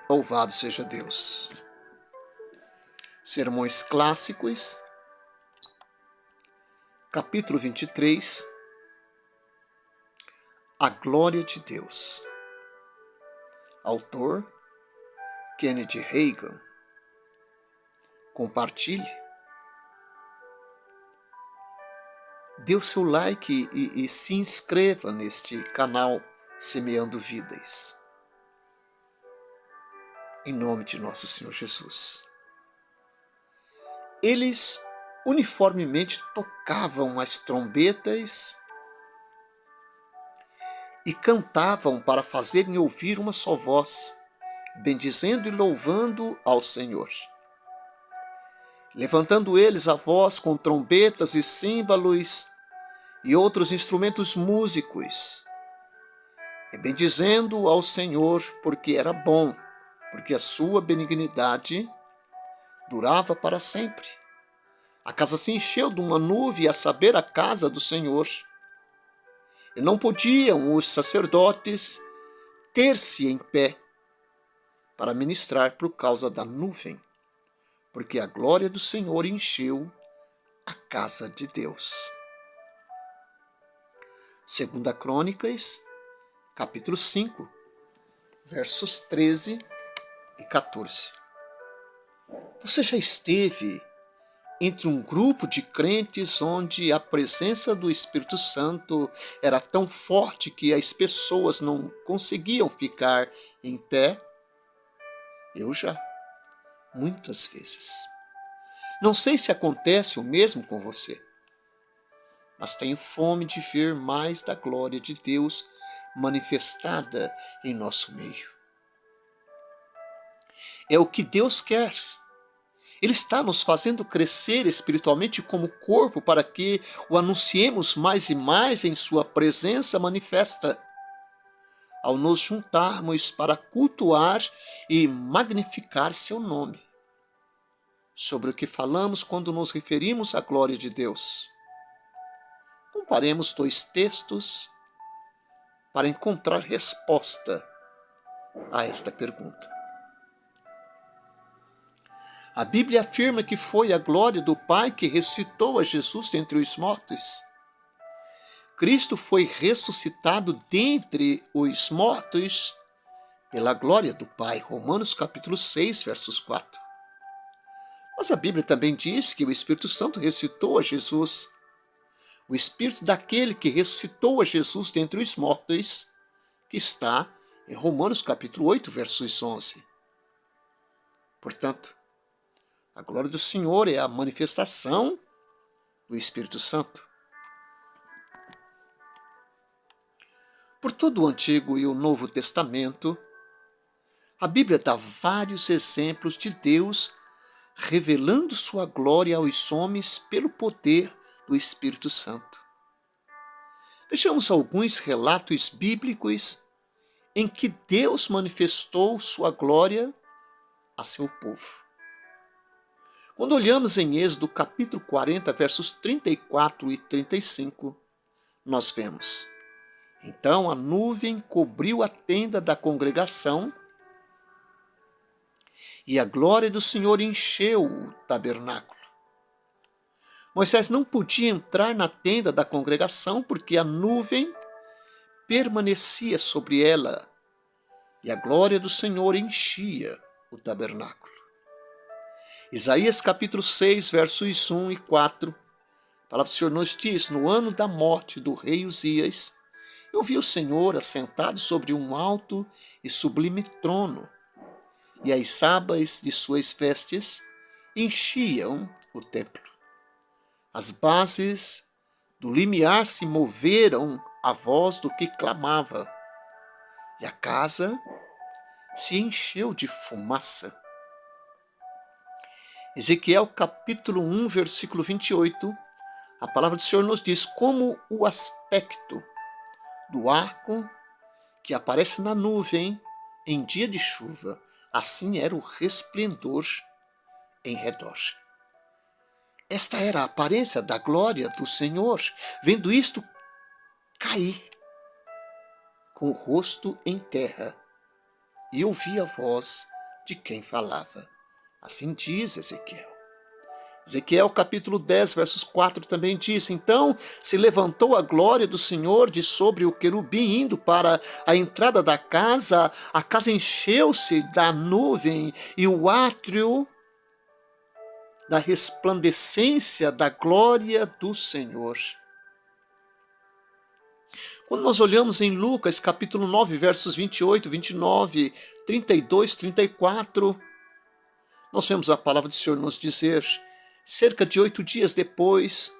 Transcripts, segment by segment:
Louvado seja Deus. Sermões Clássicos, capítulo 23, A Glória de Deus. Autor, Kenneth Hagin. Compartilhe. Dê o seu like e se inscreva neste canal Semeando Vidas. Em nome de nosso Senhor Jesus. Eles uniformemente tocavam as trombetas e cantavam para fazerem ouvir uma só voz, bendizendo e louvando ao Senhor. Levantando eles a voz com trombetas e símbolos e outros instrumentos músicos, e bendizendo ao Senhor, porque era bom, porque a sua benignidade durava para sempre. A casa se encheu de uma nuvem, a saber, a casa do Senhor. E não podiam os sacerdotes ter-se em pé para ministrar por causa da nuvem, porque a glória do Senhor encheu a casa de Deus. 2 Crônicas, capítulo 5, versos 13 e 14. Você já esteve entre um grupo de crentes onde a presença do Espírito Santo era tão forte que as pessoas não conseguiam ficar em pé? Eu já, muitas vezes. Não sei se acontece o mesmo com você, mas tenho fome de ver mais da glória de Deus manifestada em nosso meio. É o que Deus quer. Ele está nos fazendo crescer espiritualmente como corpo para que o anunciemos mais e mais em sua presença manifesta. Ao nos juntarmos para cultuar e magnificar seu nome. Sobre o que falamos quando nos referimos à glória de Deus. Comparemos dois textos para encontrar resposta a esta pergunta. A Bíblia afirma que foi a glória do Pai que ressuscitou a Jesus entre os mortos. Cristo foi ressuscitado dentre os mortos pela glória do Pai. Romanos capítulo 6, versos 4. Mas a Bíblia também diz que o Espírito Santo ressuscitou a Jesus. O Espírito daquele que ressuscitou a Jesus dentre os mortos, que está em Romanos capítulo 8, versos 11. Portanto, a glória do Senhor é a manifestação do Espírito Santo. Por todo o Antigo e o Novo Testamento, a Bíblia dá vários exemplos de Deus revelando sua glória aos homens pelo poder do Espírito Santo. Vejamos alguns relatos bíblicos em que Deus manifestou sua glória a seu povo. Quando olhamos em Êxodo capítulo 40, versos 34 e 35, nós vemos: então a nuvem cobriu a tenda da congregação e a glória do Senhor encheu o tabernáculo. Moisés não podia entrar na tenda da congregação porque a nuvem permanecia sobre ela e a glória do Senhor enchia o tabernáculo. Isaías capítulo 6, versos 1 e 4, a palavra do Senhor nos diz: no ano da morte do rei Uzias, eu vi o Senhor assentado sobre um alto e sublime trono, e as abas de suas vestes enchiam o templo. As bases do limiar se moveram à voz do que clamava, e a casa se encheu de fumaça. Ezequiel capítulo 1, versículo 28, a palavra do Senhor nos diz: como o aspecto do arco que aparece na nuvem em dia de chuva, assim era o resplendor em redor. Esta era a aparência da glória do Senhor. Vendo isto, caí com o rosto em terra e ouvi a voz de quem falava. Assim diz Ezequiel. Ezequiel capítulo 10, versos 4 também diz: Então se levantou a glória do Senhor de sobre o querubim, indo para a entrada da casa. A casa encheu-se da nuvem e o átrio da resplandecência da glória do Senhor. Quando nós olhamos em Lucas capítulo 9, versos 28, 29, 32, 34, nós vemos a palavra do Senhor nos dizer: cerca de 8 dias depois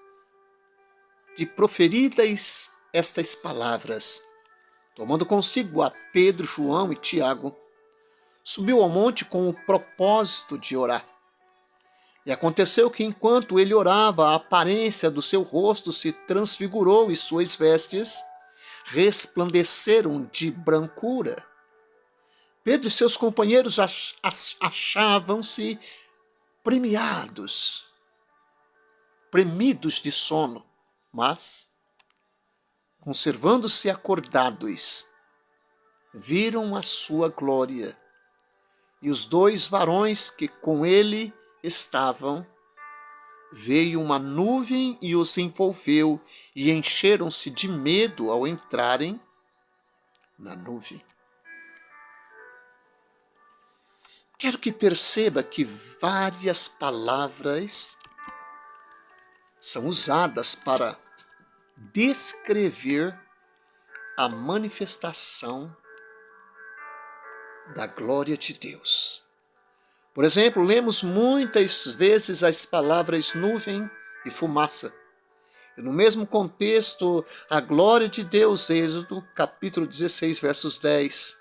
de proferidas estas palavras, tomando consigo a Pedro, João e Tiago, subiu ao monte com o propósito de orar. E aconteceu que, enquanto ele orava, a aparência do seu rosto se transfigurou e suas vestes resplandeceram de brancura. Pedro e seus companheiros achavam-se premidos de sono, mas, conservando-se acordados, viram a sua glória, e os 2 varões que com ele estavam, veio uma nuvem e os envolveu, e encheram-se de medo ao entrarem na nuvem. Quero que perceba que várias palavras são usadas para descrever a manifestação da glória de Deus. Por exemplo, lemos muitas vezes as palavras nuvem e fumaça. E no mesmo contexto, a glória de Deus, Êxodo, capítulo 16, versos 10,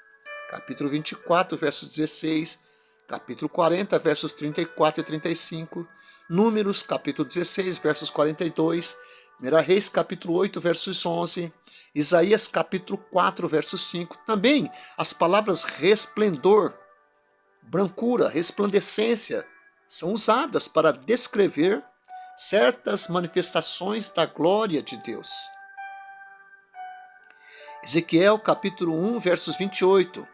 capítulo 24, versos 16, capítulo 40, versos 34 e 35, Números, capítulo 16, versos 42, 1 Reis, capítulo 8, versos 11, Isaías, capítulo 4, versos 5. Também as palavras resplendor, brancura, resplandecência são usadas para descrever certas manifestações da glória de Deus. Ezequiel, capítulo 1, versos 28,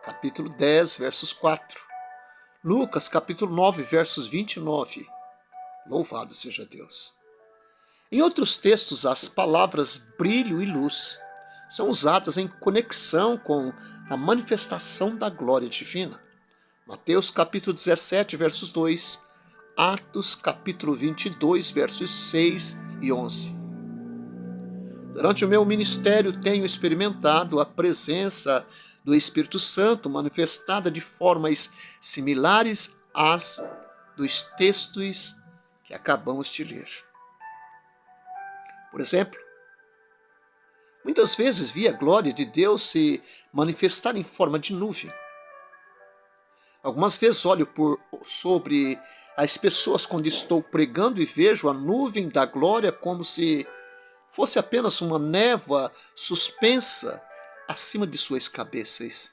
capítulo 10, versos 4. Lucas, capítulo 9, versos 29. Louvado seja Deus. Em outros textos, as palavras brilho e luz são usadas em conexão com a manifestação da glória divina. Mateus, capítulo 17, versos 2. Atos, capítulo 22, versos 6 e 11. Durante o meu ministério, tenho experimentado a presença do Espírito Santo manifestada de formas similares às dos textos que acabamos de ler. Por exemplo, muitas vezes vi a glória de Deus se manifestar em forma de nuvem. Algumas vezes olho sobre as pessoas quando estou pregando e vejo a nuvem da glória como se fosse apenas uma névoa suspensa acima de suas cabeças.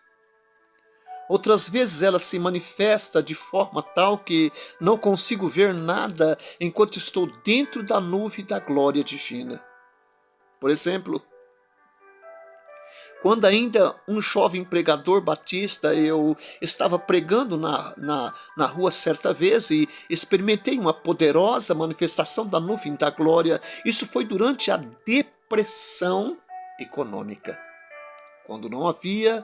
Outras vezes ela se manifesta de forma tal que não consigo ver nada enquanto estou dentro da nuvem da glória divina. Por exemplo, quando ainda um jovem pregador batista, eu estava pregando na rua certa vez e experimentei uma poderosa manifestação da nuvem da glória. Isso foi durante a depressão econômica, quando não havia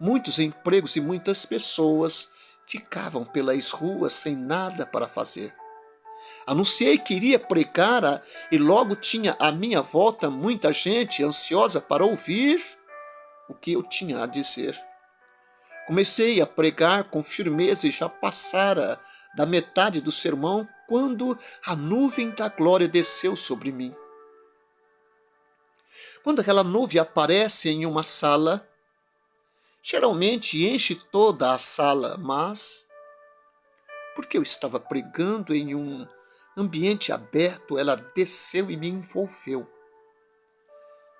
muitos empregos e muitas pessoas ficavam pelas ruas sem nada para fazer. Anunciei que iria pregar e logo tinha à minha volta muita gente ansiosa para ouvir o que eu tinha a dizer. Comecei a pregar com firmeza e já passara da metade do sermão quando a nuvem da glória desceu sobre mim. Quando aquela nuvem aparece em uma sala, geralmente enche toda a sala, mas porque eu estava pregando em um ambiente aberto, ela desceu e me envolveu.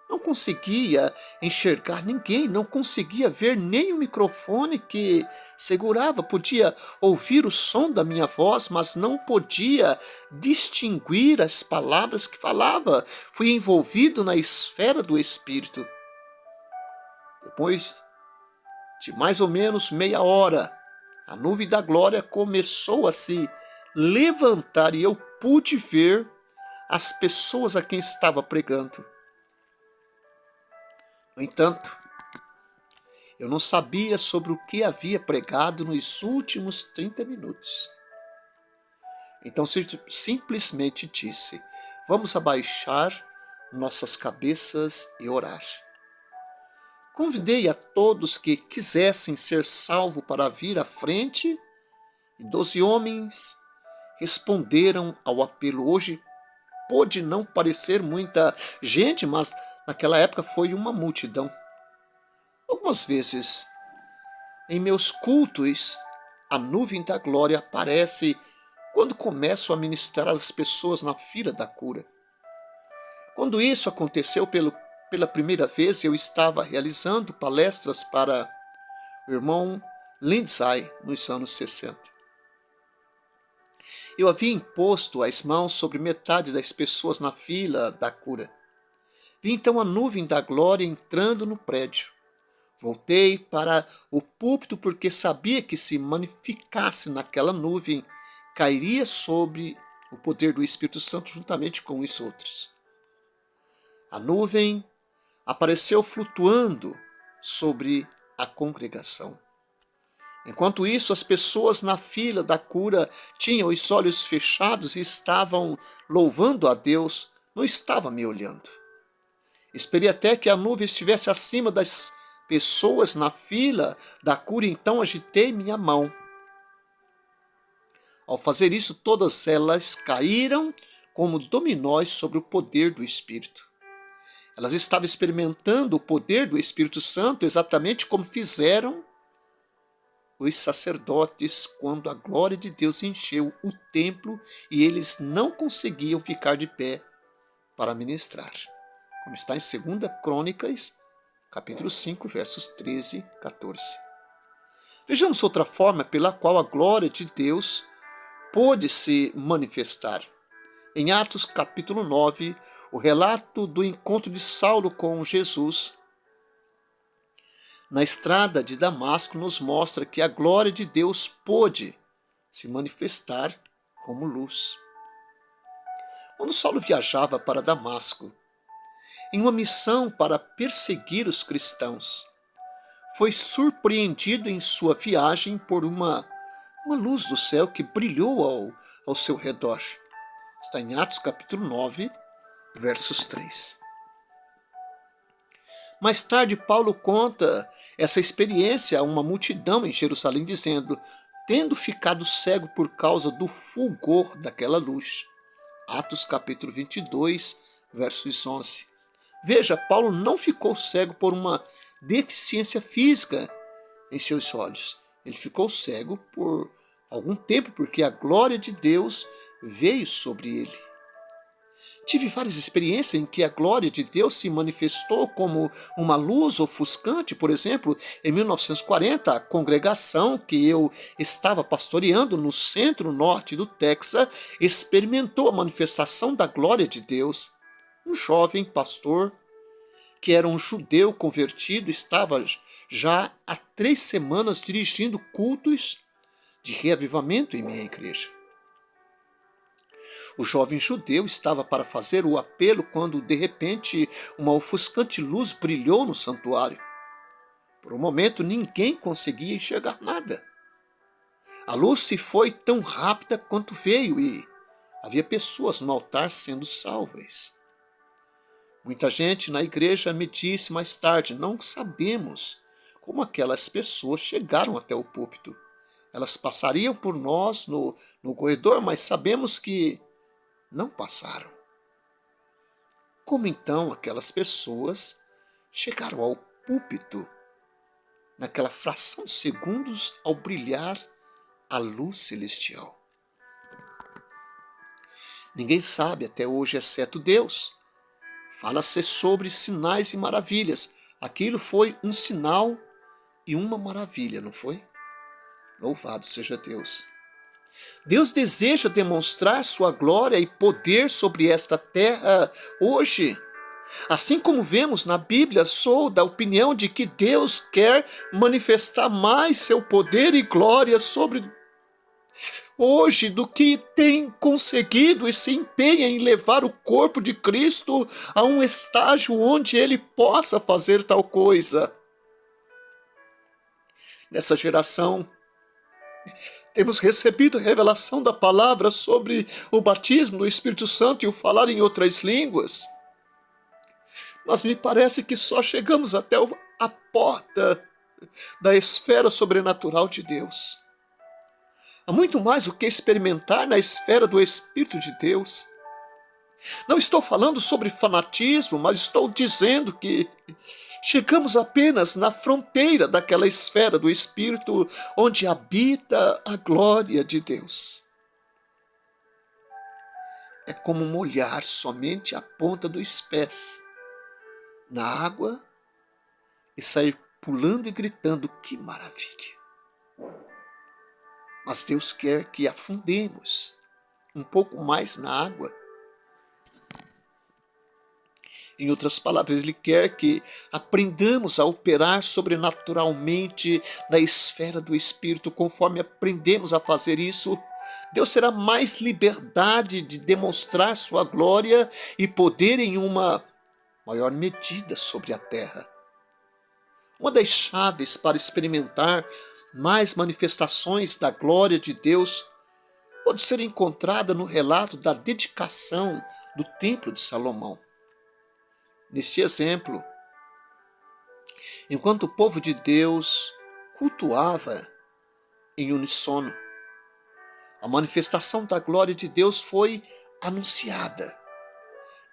Não conseguia enxergar ninguém, não conseguia ver nem o microfone que segurava. Podia ouvir o som da minha voz, mas não podia distinguir as palavras que falava. Fui envolvido na esfera do Espírito. Depois de mais ou menos meia hora, A nuvem da glória começou a se levantar e eu pude ver as pessoas a quem estava pregando. No entanto, eu não sabia sobre o que havia pregado nos últimos 30 minutos. Então simplesmente disse: vamos abaixar nossas cabeças e orar. Convidei a todos que quisessem ser salvos para vir à frente, e 12 homens responderam ao apelo. Hoje pôde não parecer muita gente, mas naquela época foi uma multidão. Algumas vezes, em meus cultos, a nuvem da glória aparece quando começo a ministrar as pessoas na fila da cura. Quando isso aconteceu pela primeira vez, eu estava realizando palestras para o irmão Lindsay nos anos 60. Eu havia imposto as mãos sobre metade das pessoas na fila da cura. Vi então a nuvem da glória entrando no prédio. Voltei para o púlpito porque sabia que se magnificasse naquela nuvem, cairia sobre o poder do Espírito Santo juntamente com os outros. A nuvem apareceu flutuando sobre a congregação. Enquanto isso, as pessoas na fila da cura tinham os olhos fechados e estavam louvando a Deus, não estavam me olhando. Esperei até que a nuvem estivesse acima das pessoas na fila da cura, então agitei minha mão. Ao fazer isso, todas elas caíram como dominós sobre o poder do Espírito. Elas estavam experimentando o poder do Espírito Santo exatamente como fizeram os sacerdotes quando a glória de Deus encheu o templo e eles não conseguiam ficar de pé para ministrar. Como está em 2 Crônicas, capítulo 5, versos 13 e 14. Vejamos outra forma pela qual a glória de Deus pôde se manifestar. Em Atos capítulo 9, o relato do encontro de Saulo com Jesus na estrada de Damasco nos mostra que a glória de Deus pôde se manifestar como luz. Quando Saulo viajava para Damasco, em uma missão para perseguir os cristãos, foi surpreendido em sua viagem por uma luz do céu que brilhou ao seu redor. Está em Atos capítulo 9, versos 3. Mais tarde, Paulo conta essa experiência a uma multidão em Jerusalém, dizendo: tendo ficado cego por causa do fulgor daquela luz. Atos capítulo 22, versos 11. Veja, Paulo não ficou cego por uma deficiência física em seus olhos. Ele ficou cego por algum tempo, porque a glória de Deus veio sobre ele. Tive várias experiências em que a glória de Deus se manifestou como uma luz ofuscante. Por exemplo, em 1940, a congregação que eu estava pastoreando no centro-norte do Texas experimentou a manifestação da glória de Deus. Um jovem pastor, que era um judeu convertido, estava já há 3 semanas dirigindo cultos de reavivamento em minha igreja. O jovem judeu estava para fazer o apelo quando, de repente, uma ofuscante luz brilhou no santuário. Por um momento, ninguém conseguia enxergar nada. A luz se foi tão rápida quanto veio e havia pessoas no altar sendo salvas. Muita gente na igreja me disse mais tarde: não sabemos como aquelas pessoas chegaram até o púlpito. Elas passariam por nós no corredor, mas sabemos que não passaram. Como então aquelas pessoas chegaram ao púlpito naquela fração de segundos ao brilhar a luz celestial? Ninguém sabe até hoje, exceto Deus. Fala-se sobre sinais e maravilhas. Aquilo foi um sinal e uma maravilha, não foi? Louvado seja Deus. Deus deseja demonstrar sua glória e poder sobre esta terra hoje. Assim como vemos na Bíblia, sou da opinião de que Deus quer manifestar mais seu poder e glória sobre hoje do que tem conseguido e se empenha em levar o corpo de Cristo a um estágio onde ele possa fazer tal coisa. Nessa geração, temos recebido revelação da palavra sobre o batismo do Espírito Santo e o falar em outras línguas. Mas me parece que só chegamos até a porta da esfera sobrenatural de Deus. Há muito mais o que experimentar na esfera do Espírito de Deus. Não estou falando sobre fanatismo, mas estou dizendo que chegamos apenas na fronteira daquela esfera do Espírito onde habita a glória de Deus. É como molhar somente a ponta dos pés na água e sair pulando e gritando: que maravilha! Mas Deus quer que afundemos um pouco mais na água. Em outras palavras, Ele quer que aprendamos a operar sobrenaturalmente na esfera do Espírito. Conforme aprendemos a fazer isso, Deus terá mais liberdade de demonstrar sua glória e poder em uma maior medida sobre a terra. Uma das chaves para experimentar mais manifestações da glória de Deus pode ser encontrada no relato da dedicação do Templo de Salomão. Neste exemplo, enquanto o povo de Deus cultuava em uníssono, a manifestação da glória de Deus foi anunciada.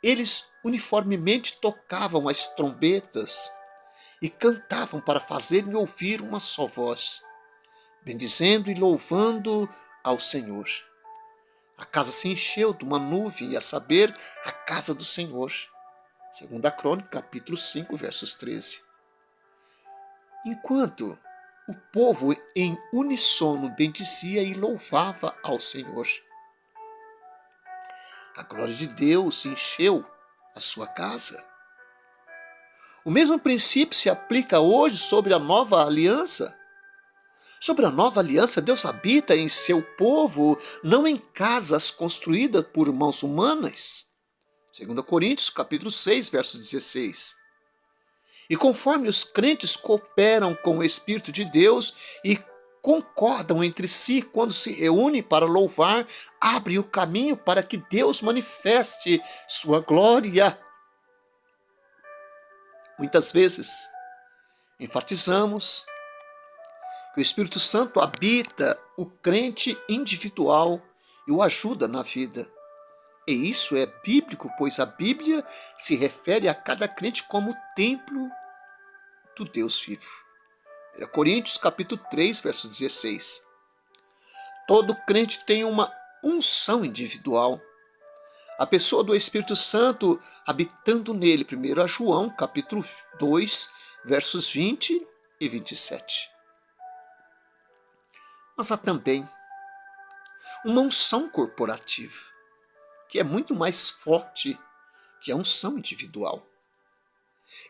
Eles uniformemente tocavam as trombetas e cantavam para fazer-me ouvir uma só voz, bendizendo e louvando ao Senhor. A casa se encheu de uma nuvem, a saber, a casa do Senhor. 2 Crônicas, capítulo 5, versos 13. Enquanto o povo em uníssono bendizia e louvava ao Senhor, a glória de Deus encheu a sua casa. O mesmo princípio se aplica hoje sobre a nova aliança. Sobre a nova aliança, Deus habita em seu povo, não em casas construídas por mãos humanas. 2 Coríntios, capítulo 6, verso 16. E conforme os crentes cooperam com o Espírito de Deus e concordam entre si quando se reúnem para louvar, abrem o caminho para que Deus manifeste sua glória. Muitas vezes, enfatizamos que o Espírito Santo habita o crente individual e o ajuda na vida. E isso é bíblico, pois a Bíblia se refere a cada crente como templo do Deus vivo. 1 Coríntios, capítulo 3, verso 16. Todo crente tem uma unção individual. A pessoa do Espírito Santo habitando nele. 1 João, capítulo 2, versos 20 e 27. Mas há também uma unção corporativa, que é muito mais forte que a unção individual.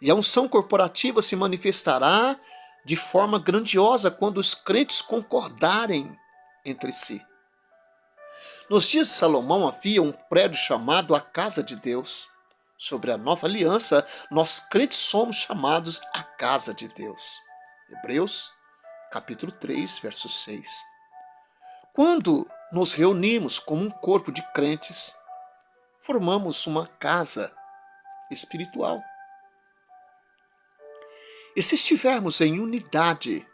E a unção corporativa se manifestará de forma grandiosa quando os crentes concordarem entre si. Nos dias de Salomão havia um prédio chamado a Casa de Deus. Sobre a nova aliança, nós crentes somos chamados a Casa de Deus. Hebreus, capítulo 3, verso 6. Quando nos reunimos como um corpo de crentes, formamos uma casa espiritual. E se estivermos em unidade,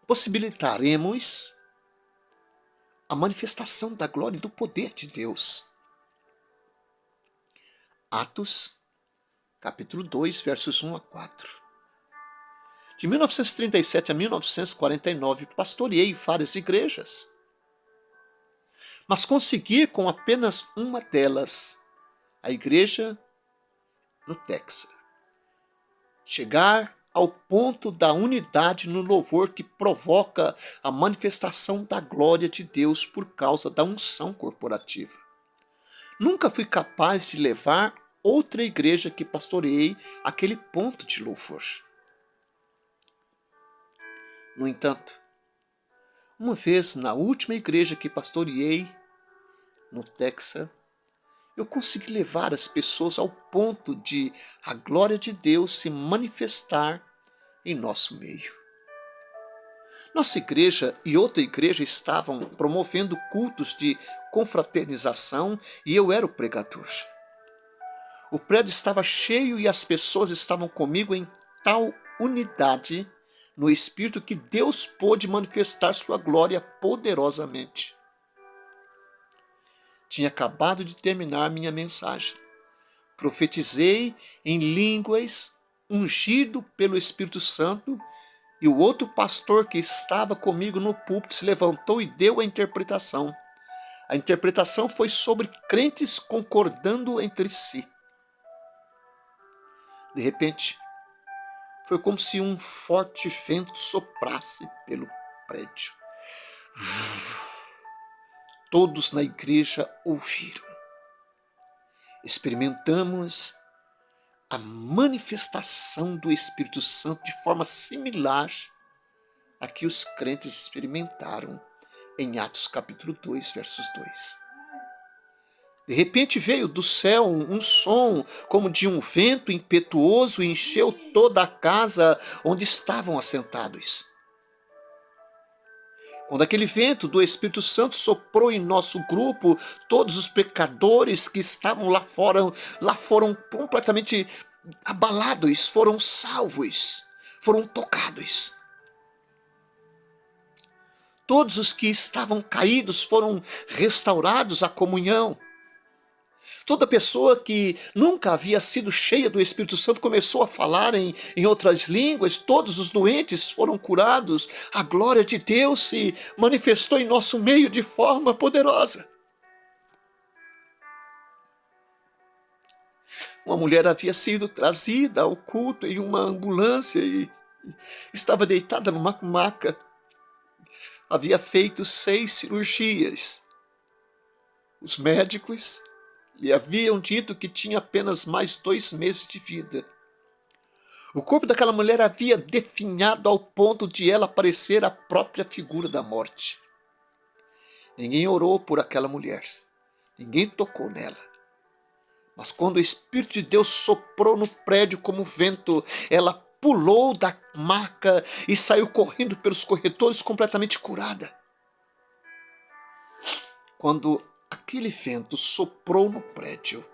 possibilitaremos a manifestação da glória e do poder de Deus. Atos, capítulo 2, versos 1 a 4. De 1937 a 1949, pastoreei várias igrejas, mas consegui com apenas uma delas, a igreja no Texas, chegar ao ponto da unidade no louvor que provoca a manifestação da glória de Deus por causa da unção corporativa. Nunca fui capaz de levar outra igreja que pastoreei àquele ponto de louvor. No entanto, uma vez na última igreja que pastoreei, no Texas, eu consegui levar as pessoas ao ponto de a glória de Deus se manifestar em nosso meio. Nossa igreja e outra igreja estavam promovendo cultos de confraternização e eu era o pregador. O prédio estava cheio e as pessoas estavam comigo em tal unidade no Espírito que Deus pôde manifestar sua glória poderosamente. Tinha acabado de terminar minha mensagem. Profetizei em línguas, ungido pelo Espírito Santo, e o outro pastor que estava comigo no púlpito se levantou e deu a interpretação. A interpretação foi sobre crentes concordando entre si. De repente, foi como se um forte vento soprasse pelo prédio. Todos na igreja ouviram. Experimentamos a manifestação do Espírito Santo de forma similar a que os crentes experimentaram em Atos capítulo 2, versos 2. De repente veio do céu um som como de um vento impetuoso e encheu toda a casa onde estavam assentados. Quando aquele vento do Espírito Santo soprou em nosso grupo, todos os pecadores que estavam lá foram completamente abalados, foram salvos, foram tocados. Todos os que estavam caídos foram restaurados à comunhão. Toda pessoa que nunca havia sido cheia do Espírito Santo começou a falar em outras línguas, todos os doentes foram curados, a glória de Deus se manifestou em nosso meio de forma poderosa. Uma mulher havia sido trazida ao culto em uma ambulância e estava deitada numa maca. Havia feito 6 cirurgias. Os médicos lhe haviam dito que tinha apenas mais 2 meses de vida. O corpo daquela mulher havia definhado ao ponto de ela parecer a própria figura da morte. Ninguém orou por aquela mulher. Ninguém tocou nela. Mas quando o Espírito de Deus soprou no prédio como vento, ela pulou da maca e saiu correndo pelos corredores completamente curada. Quando aquele vento soprou no prédio,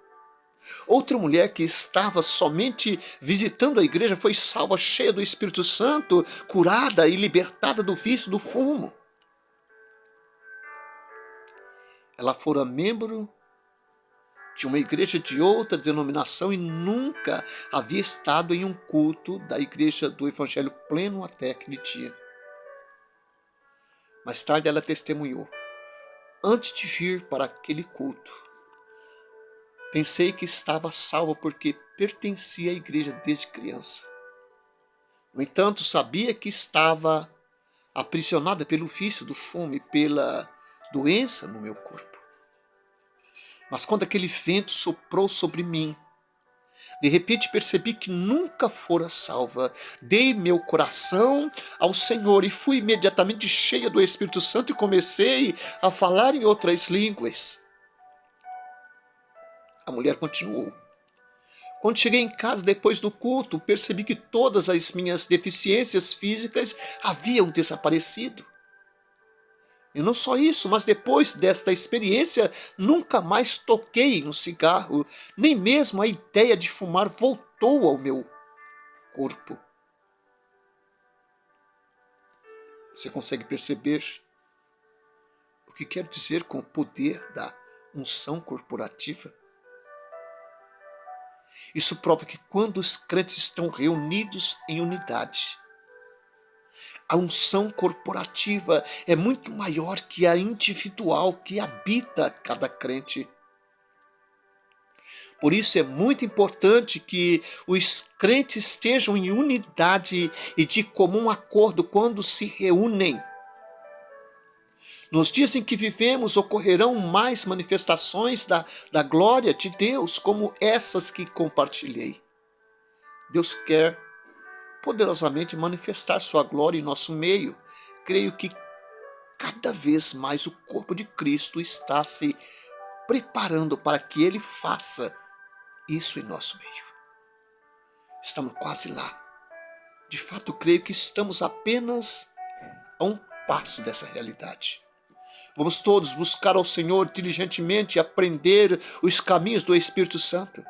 outra mulher que estava somente visitando a igreja foi salva, cheia do Espírito Santo, curada e libertada do vício do fumo. Ela fora membro de uma igreja de outra denominação e nunca havia estado em um culto da igreja do Evangelho Pleno até aquele dia. Mais tarde ela testemunhou: antes de vir para aquele culto, pensei que estava salva porque pertencia à igreja desde criança. No entanto, sabia que estava aprisionada pelo vício do fumo e pela doença no meu corpo. Mas quando aquele vento soprou sobre mim, de repente percebi que nunca fora salva. Dei meu coração ao Senhor e fui imediatamente cheia do Espírito Santo e comecei a falar em outras línguas. A mulher continuou: quando cheguei em casa depois do culto, percebi que todas as minhas deficiências físicas haviam desaparecido. E não só isso, mas depois desta experiência, nunca mais toquei em um cigarro, nem mesmo a ideia de fumar voltou ao meu corpo. Você consegue perceber o que quero dizer com o poder da unção corporativa? Isso prova que quando os crentes estão reunidos em unidade, a unção corporativa é muito maior que a individual que habita cada crente. Por isso é muito importante que os crentes estejam em unidade e de comum acordo quando se reúnem. Nos dias em que vivemos, ocorrerão mais manifestações da glória de Deus, como essas que compartilhei. Deus quer poderosamente manifestar sua glória em nosso meio. Creio que cada vez mais o corpo de Cristo está se preparando para que Ele faça isso em nosso meio. Estamos quase lá. De fato, creio que estamos apenas a um passo dessa realidade. Vamos todos buscar ao Senhor diligentemente e aprender os caminhos do Espírito Santo.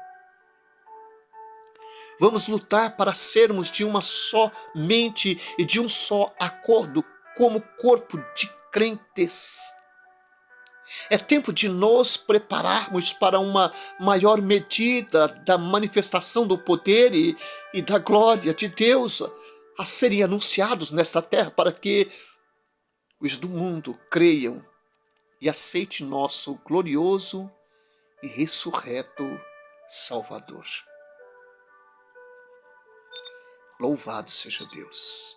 Vamos lutar para sermos de uma só mente e de um só acordo como corpo de crentes. É tempo de nos prepararmos para uma maior medida da manifestação do poder e da glória de Deus a serem anunciados nesta terra, para que os do mundo creiam e aceitem nosso glorioso e ressurreto Salvador. Louvado seja Deus.